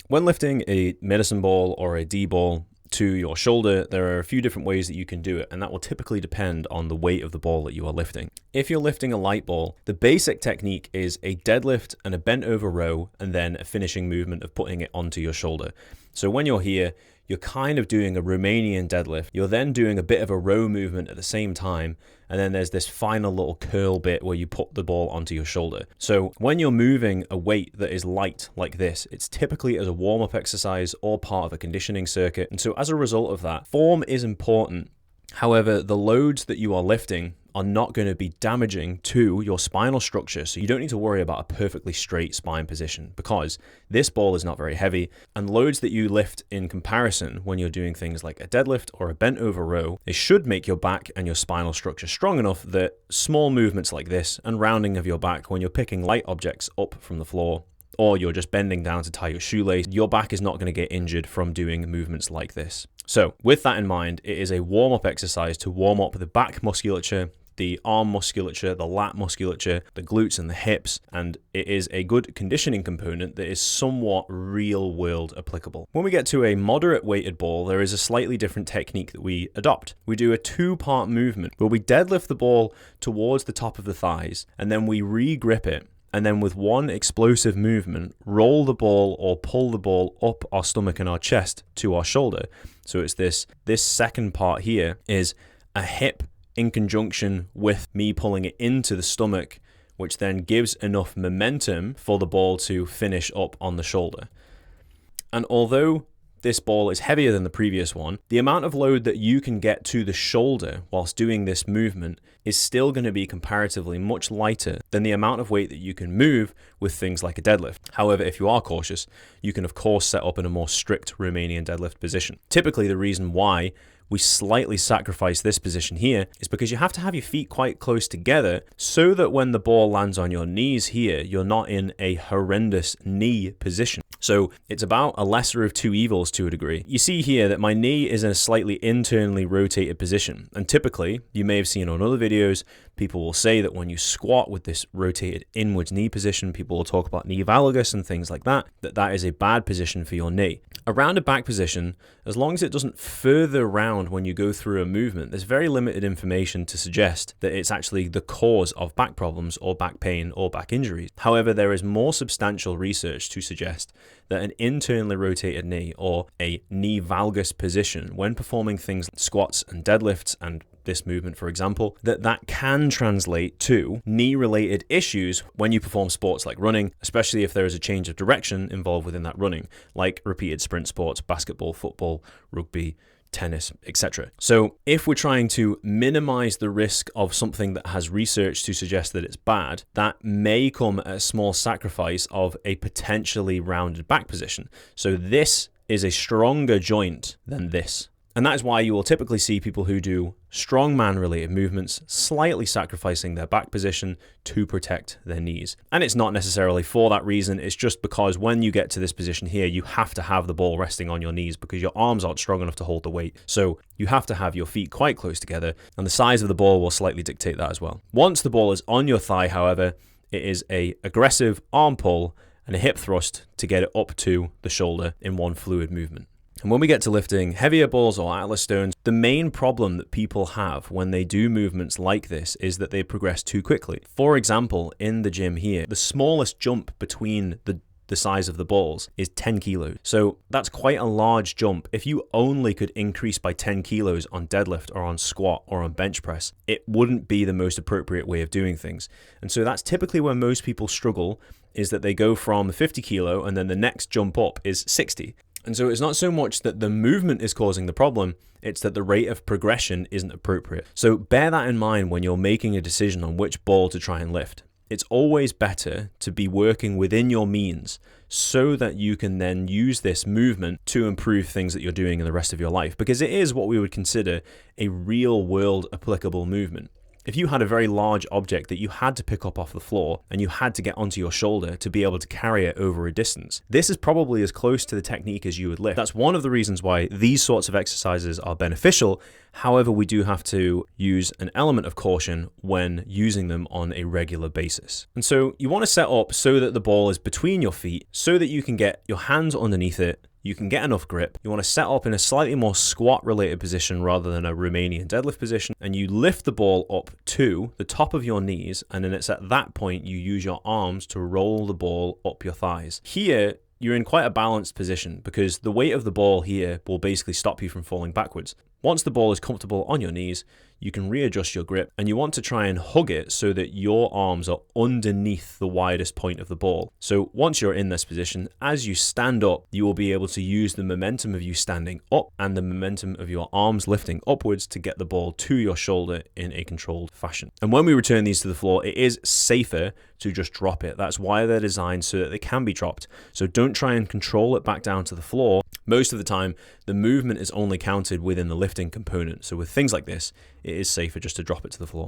When lifting a medicine ball or a D ball to your shoulder, there are a few different ways that you can do it, and that will typically depend on the weight of the ball that you are lifting. If you're lifting a light ball, the basic technique is a deadlift and a bent over row, and then a finishing movement of putting it onto your shoulder. So when you're here, you're kind of doing a Romanian deadlift. You're then doing a bit of a row movement at the same time, and then there's this final little curl bit where you put the ball onto your shoulder. So when you're moving a weight that is light like this, it's typically as a warm-up exercise or part of a conditioning circuit. And so as a result of that, form is important. However, the loads that you are lifting are not going to be damaging to your spinal structure. So you don't need to worry about a perfectly straight spine position, because this ball is not very heavy, and loads that you lift in comparison when you're doing things like a deadlift or a bent over row, they should make your back and your spinal structure strong enough that small movements like this and rounding of your back when you're picking light objects up from the floor, or you're just bending down to tie your shoelace, your back is not going to get injured from doing movements like this. So with that in mind, it is a warm-up exercise to warm up the back musculature, the arm musculature, the lat musculature, the glutes and the hips, and it is a good conditioning component that is somewhat real-world applicable. When we get to a moderate weighted ball, there is a slightly different technique that we adopt. We do a two-part movement where we deadlift the ball towards the top of the thighs, and then we re-grip it, and then with one explosive movement, roll the ball or pull the ball up our stomach and our chest to our shoulder. So it's this second part here is a hip in conjunction with me pulling it into the stomach, which then gives enough momentum for the ball to finish up on the shoulder. And although this ball is heavier than the previous one, the amount of load that you can get to the shoulder whilst doing this movement is still going to be comparatively much lighter than the amount of weight that you can move with things like a deadlift. However, if you are cautious, you can of course set up in a more strict Romanian deadlift position. Typically, the reason why we slightly sacrifice this position here is because you have to have your feet quite close together so that when the ball lands on your knees here, you're not in a horrendous knee position. So it's about a lesser of two evils to a degree. You see here that my knee is in a slightly internally rotated position. And typically, you may have seen on other videos, people will say that when you squat with this rotated inwards knee position, people will talk about knee valgus and things like that, that is a bad position for your knee. A rounded back position, as long as it doesn't further round when you go through a movement, there's very limited information to suggest that it's actually the cause of back problems or back pain or back injuries. However, there is more substantial research to suggest that an internally rotated knee or a knee valgus position when performing things like squats and deadlifts and this movement, for example, that can translate to knee-related issues when you perform sports like running, especially if there is a change of direction involved within that running, like repeated sprint sports, basketball, football, rugby, tennis, etc. So if we're trying to minimize the risk of something that has research to suggest that it's bad, that may come at a small sacrifice of a potentially rounded back position. So this is a stronger joint than this. And that is why you will typically see people who do strongman related movements slightly sacrificing their back position to protect their knees. And it's not necessarily for that reason, it's just because when you get to this position here, you have to have the ball resting on your knees because your arms aren't strong enough to hold the weight. So you have to have your feet quite close together, and the size of the ball will slightly dictate that as well. Once the ball is on your thigh, however, it is an aggressive arm pull and a hip thrust to get it up to the shoulder in one fluid movement. And when we get to lifting heavier balls or atlas stones, the main problem that people have when they do movements like this is that they progress too quickly. For example, in the gym here, the smallest jump between the size of the balls is 10 kilos. So that's quite a large jump. If you only could increase by 10 kilos on deadlift or on squat or on bench press, it wouldn't be the most appropriate way of doing things. And so that's typically where most people struggle, is that they go from 50 kilo and then the next jump up is 60. And so it's not so much that the movement is causing the problem, it's that the rate of progression isn't appropriate. So bear that in mind when you're making a decision on which ball to try and lift. It's always better to be working within your means so that you can then use this movement to improve things that you're doing in the rest of your life, because it is what we would consider a real world applicable movement. If you had a very large object that you had to pick up off the floor and you had to get onto your shoulder to be able to carry it over a distance, this is probably as close to the technique as you would lift. That's one of the reasons why these sorts of exercises are beneficial. However, we do have to use an element of caution when using them on a regular basis. And so you want to set up so that the ball is between your feet so that you can get your hands underneath it. You can get enough grip. You want to set up in a slightly more squat related position rather than a Romanian deadlift position. And you lift the ball up to the top of your knees. And then it's at that point you use your arms to roll the ball up your thighs. Here, you're in quite a balanced position because the weight of the ball here will basically stop you from falling backwards. Once the ball is comfortable on your knees, you can readjust your grip, and you want to try and hug it so that your arms are underneath the widest point of the ball. So once you're in this position, as you stand up, you will be able to use the momentum of you standing up and the momentum of your arms lifting upwards to get the ball to your shoulder in a controlled fashion. And when we return these to the floor, it is safer to just drop it. That's why they're designed so that they can be dropped. So don't try and control it back down to the floor. Most of the time, the movement is only counted within the lifting component. So with things like this, it is safer just to drop it to the floor.